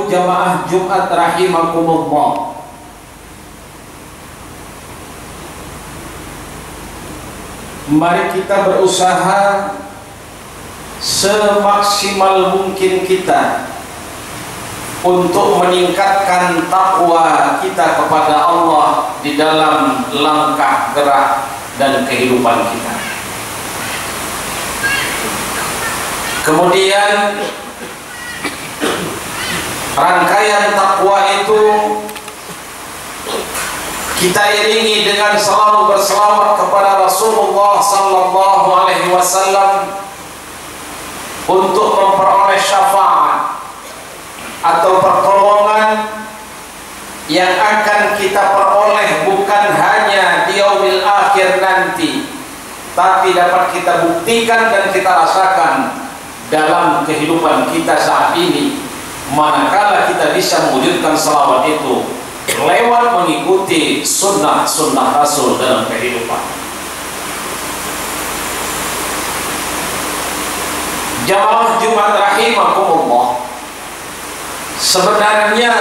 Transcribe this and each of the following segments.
jamaah Jumat rahimakumullah, mari kita berusaha semaksimal mungkin kita untuk meningkatkan takwa kita kepada Allah di dalam langkah gerak dan kehidupan kita. Kemudian rangkaian takwa itu kita iringi dengan selalu berselawat kepada Rasulullah sallallahu alaihi wasallam untuk memperoleh syafaat atau pertolongan yang akan kita peroleh bukan hanya di yaumil akhir nanti, tapi dapat kita buktikan dan kita rasakan dalam kehidupan kita saat ini, manakala kita bisa mewujudkan selawat itu lewat mengikuti sunnah-sunnah Rasul dalam kehidupan. Jamaah Jumat rahimakumullah, sebenarnya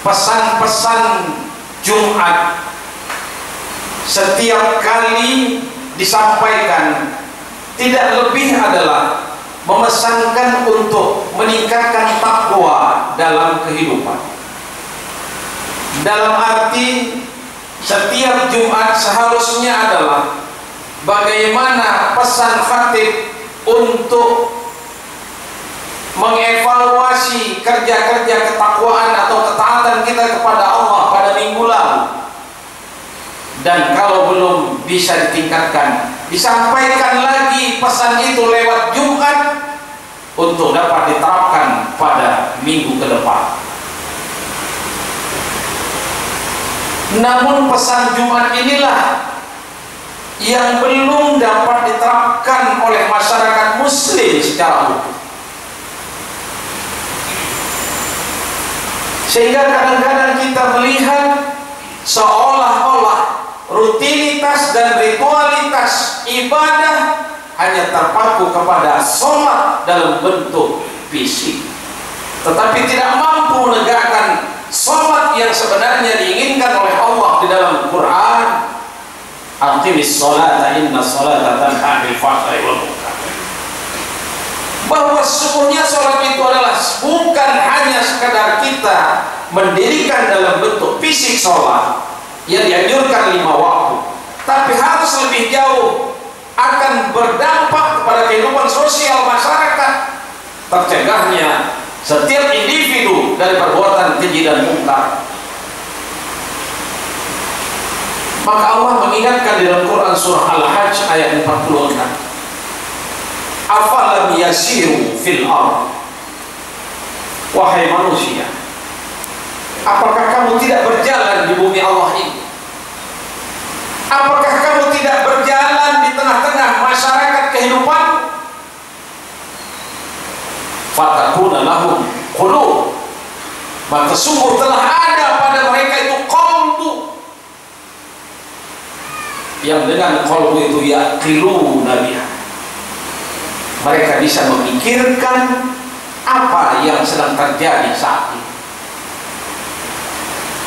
pesan-pesan Jumat setiap kali disampaikan tidak lebih adalah memesankan untuk meningkatkan takwa dalam kehidupan. Dalam arti setiap Jumat seharusnya adalah bagaimana pesan khatib untuk mengevaluasi kerja-kerja ketakwaan atau ketaatan kita kepada Allah pada minggu lalu, dan kalau belum bisa ditingkatkan, disampaikan lagi pesan itu lewat Jumat untuk dapat diterapkan pada minggu ke depan. Namun pesan Jumat inilah yang belum dapat diterapkan oleh masyarakat muslim secara utuh, sehingga kadang-kadang kita melihat seolah-olah rutinitas dan ritualitas ibadah hanya terpaku kepada sholat dalam bentuk fisik, tetapi tidak mampu menegakkan sholat yang sebenarnya diinginkan oleh Allah di dalam Quran. Aqimis sholata inna sholata tanha 'anil fahsya'i wal munkar. Bahwa sesungguhnya sholat itu adalah bukan hanya sekadar kita mendirikan dalam bentuk fisik sholat yang dianjurkan 5 waktu, tapi harus lebih jauh, akan berdampak kepada kehidupan sosial masyarakat, tercegahnya setiap individu dari perbuatan keji dan mungkar. Maka Allah mengingatkan di dalam Quran surah Al-Hajj ayat 46, afalam yasiru fil ardh, wahai manusia, apakah kamu tidak berjalan di bumi Allah ini? Apakah kamu tidak berjalan di tengah-tengah masyarakat kehidupan? Fatakuna lahum qulub, maka sungguh telah ada pada mereka itu qalbu, yang dengan qalbu itu yaqiluna biha, mereka bisa memikirkan apa yang sedang terjadi saat ini.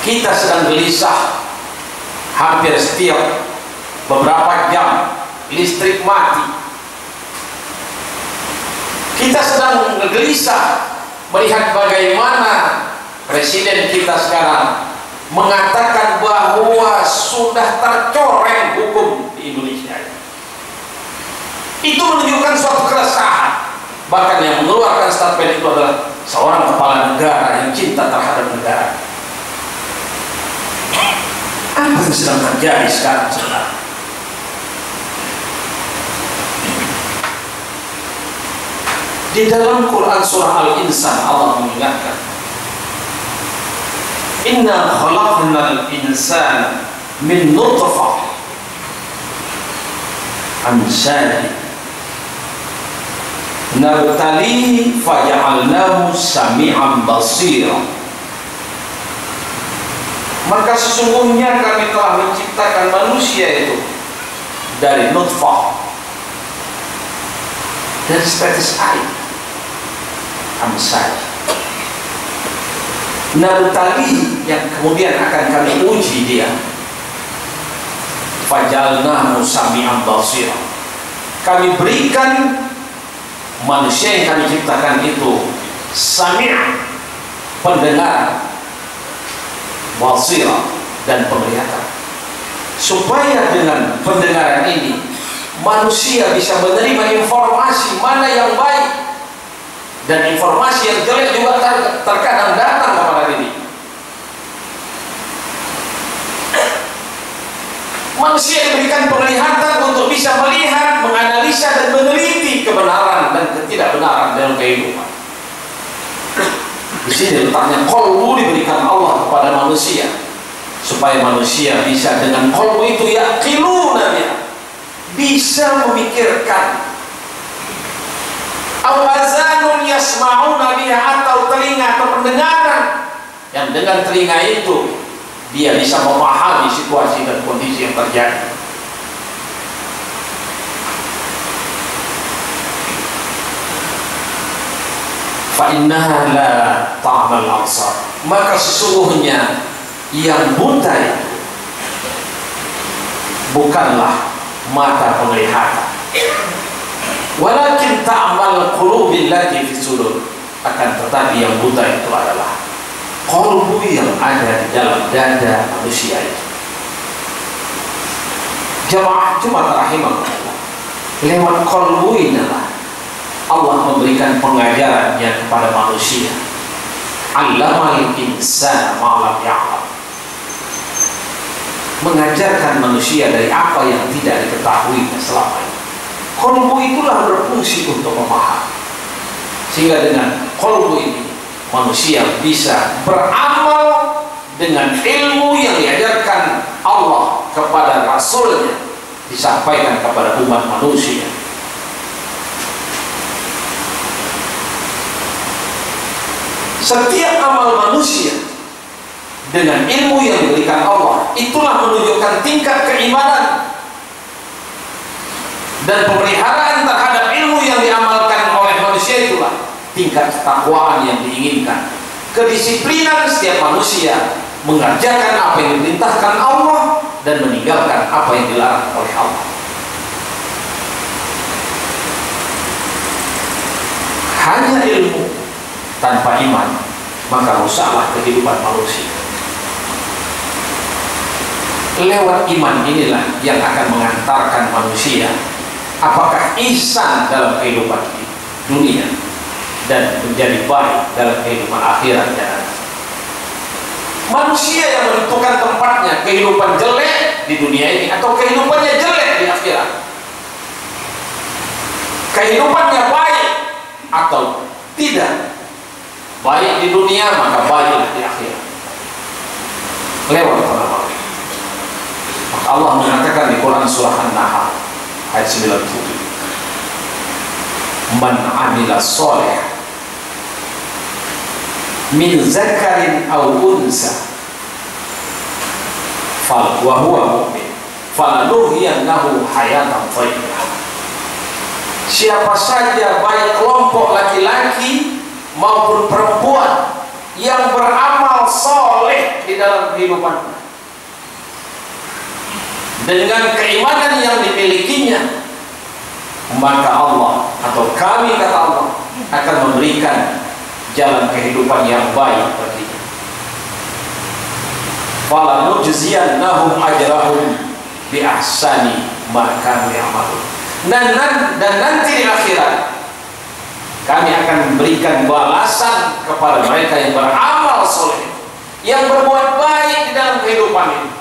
Kita sedang gelisah, hampir setiap beberapa jam listrik mati. Kita sedang gelisah melihat bagaimana presiden kita sekarang mengatakan bahwa sudah tercoreng hukum di Indonesia. Itu menunjukkan suatu keresahan. Bahkan yang mengeluarkan statement itu adalah seorang kepala negara yang cinta terhadap negara. Apa yang sedang terjadi sekarang sebenarnya? Di dalam Quran surah Al-Insan Allah mengingatkan, inna khalaqnal insana min nutfah amsyajin nabtalihi faja'alnahu sami'an basira. Maka sesungguhnya kami telah menciptakan manusia itu dari nutfah, dari setetes air, amsyaj. nabtali, yang kemudian akan kami uji dia. Fajalnahu sami'an basira, kami berikan manusia yang kami ciptakan itu sami', pendengar, basira, dan penglihatan, supaya dengan pendengaran ini manusia bisa menerima informasi mana yang baik, dan informasi yang jelek juga terkadang datang kepada diri. Manusia diberikan penglihatan untuk bisa melihat, menganalisa, dan meneliti kebenaran dan ketidakbenaran dalam kehidupan. Di sini letaknya qalbu diberikan Allah kepada manusia, supaya manusia bisa dengan qalbu itu yaqiluna biha, bisa memikirkan. Aw azanun yasma'una biha, atau telinga atau pendengaran yang dengan telinga itu dia bisa memahami situasi dan kondisi yang terjadi. Fa innaha la ta'mal absar, maka sesungguhnya yang buta itu bukanlah mata penglihatan, walakin ta'mal qulubil lati fi sudur, akan tetapi yang buta itu adalah qalbu yang ada di dalam dada manusia itu. Jamaah Jumat rahimahullah, lewat qalbu inilah Allah memberikan pengajarannya kepada manusia. Allamal insana ma lam ya'lam, mengajarkan manusia dari apa yang tidak diketahui selama ini. Qalbu itulah berfungsi untuk memahami, sehingga dengan qalbu ini manusia bisa beramal dengan ilmu yang diajarkan Allah kepada Rasulnya, disampaikan kepada umat manusia. Setiap amal manusia dengan ilmu yang diberikan Allah, itulah menunjukkan tingkat keimanan dan pemeliharaan terhadap ilmu yang diamalkan oleh manusia. Itulah tingkat ketakwaan yang diinginkan, kedisiplinan setiap manusia mengerjakan apa yang diperintahkan Allah dan meninggalkan apa yang dilarang oleh Allah. Hanya ilmu tanpa iman, maka rusaklah kehidupan manusia. Lewat iman inilah yang akan mengantarkan manusia apakah ihsan dalam kehidupan dunia dan menjadi baik dalam kehidupan akhiratnya. Manusia yang menentukan tempatnya, kehidupan jelek di dunia ini atau kehidupannya jelek di akhirat, kehidupannya baik atau tidak, baik di dunia maka baiklah di akhirat. Lewat Allah. Maka Allah mengatakan di Quran surah An-Nahl ayat 97, man amila sholih min zakarin aw unsa wa huwa mu'min falanuhyiyannahu hayatan thayyibah. Siapa saja baik kelompok laki-laki maupun perempuan yang beramal soleh di dalam kehidupannya dengan keimanan yang dimilikinya, maka Allah atau kami, kata Allah, akan memberikan jalan kehidupan yang baik baginya. Fala nujziyannahum ajrahum bi ahsani ma kanu ya'malun. Dan nanti di akhirat kami akan memberikan balasan kepada mereka yang beramal soleh, yang berbuat baik di dalam kehidupan ini,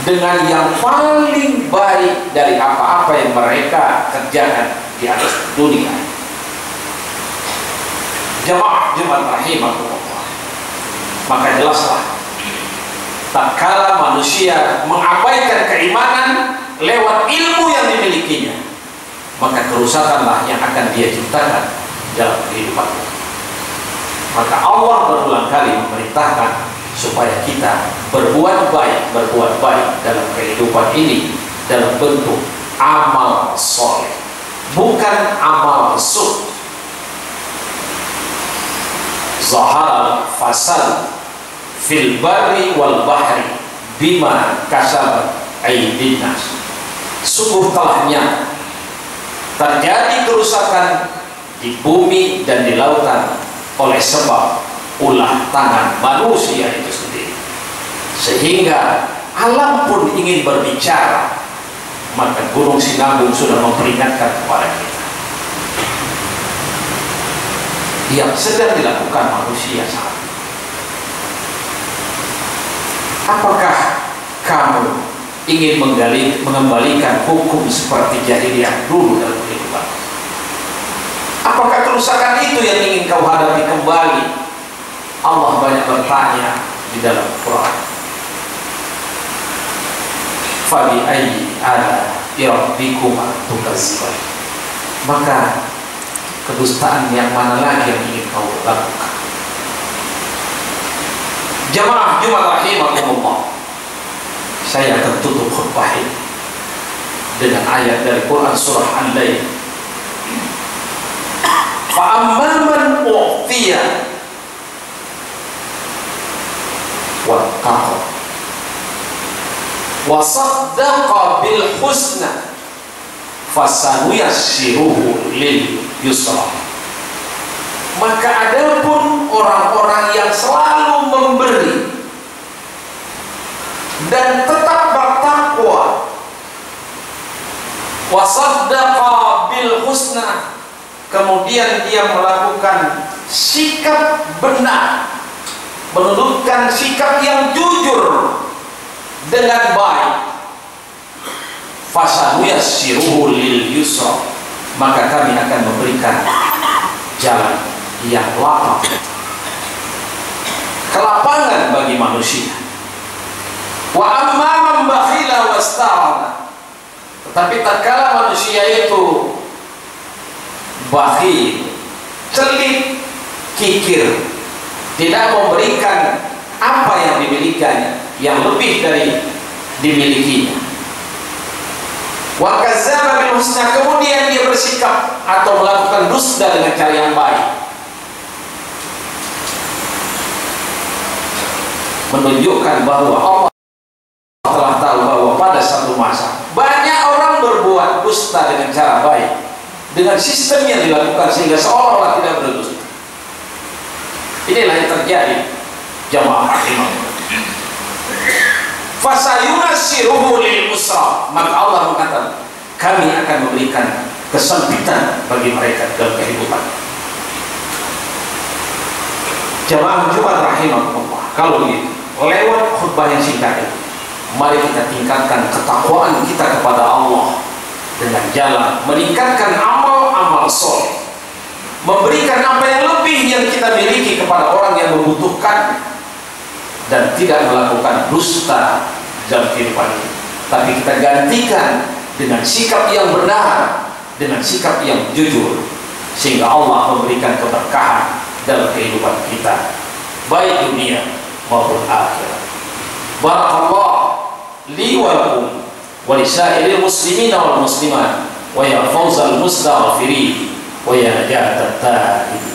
dengan yang paling baik dari apa-apa yang mereka kerjakan di atas dunia. Jamaah Jumat rahimahullah, maka jelaslah tatkala manusia mengabaikan keimanan lewat ilmu yang dimilikinya, maka kerusakanlah yang akan dia ciptakan dalam kehidupannya. Maka Allah berulang kali memerintahkan supaya kita berbuat baik dalam kehidupan ini dalam bentuk amal soleh, bukan amal suh. zahara fasad fil barri wal bahri bima kasabat aydin nas. Sungguh telah nyata terjadi kerusakan di bumi dan di lautan oleh sebab ulah tangan manusia itu sendiri. Sehingga alam pun ingin berbicara, maka Gunung Sinabung sudah memperingatkan kepada kita. Yang sedang dilakukan manusia saat ini. Apakah kamu ingin mengembalikan hukum seperti jahiliyah dulu dalam kehidupan? Apakah kerusakan itu yang ingin kau hadapi kembali? Allah banyak bertanya di dalam Quran. Fabi ayyi ala rabbikuma tukadziban. Maka kedustaan yang mana lagi yang ingin kau lakukan? Jamaah Jumat rahimakumullah, saya akan tutup khutbah ini dengan ayat dari Quran surah Al-Lail. Fa amman u'tiya wattaqa wa saddaqa bil husna fasanuyassiruhu lil yusra. Maka adapun orang-orang yang selalu memberi dan tetap bertakwa, wa saddaqa bil husna, kemudian dia melakukan sikap benar, menunjukkan sikap yang jujur dengan baik, fasanuyassiruhu lil yusra, maka kami akan memberikan jalan yang lapang, kelapangan bagi manusia. Wa amma man bakhila wasta'ana, tetapi tatkala manusia itu bakhil, celik, kikir, tidak memberikan apa yang dimilikinya, yang lebih dari dimilikinya. Wa kadzdzaba bil husna, kemudian dia bersikap atau melakukan dusta dengan cara yang baik, menunjukkan bahwa Allah telah tahu bahwa pada satu masa banyak orang berbuat dusta dengan cara baik, dengan sistem yang dilakukan sehingga seolah-olah tidak berdusta. Inilah yang terjadi, jamaah rahimahullah. Fasayunassiruhu lil usra, maka Allah mengatakan kami akan memberikan kesempitan bagi mereka dalam kehidupan. Jamaah Jumat rahimahullah, kalau begitu lewat khutbah yang singkat ini, mari kita tingkatkan ketakwaan kita kepada Allah dengan jalan meningkatkan amal-amal soleh, memberikan apa yang lebih yang kita miliki kepada orang yang membutuhkan, dan tidak melakukan dusta dalam kehidupan ini, tapi kita gantikan dengan sikap yang benar, dengan sikap yang jujur, sehingga Allah memberikan keberkahan dalam kehidupan kita, baik dunia maupun akhirat. Barakallahu li wa lakum wa lisairil muslimina wal muslimat wa ya fawzal mustaghfirin wa ya najatat taibin.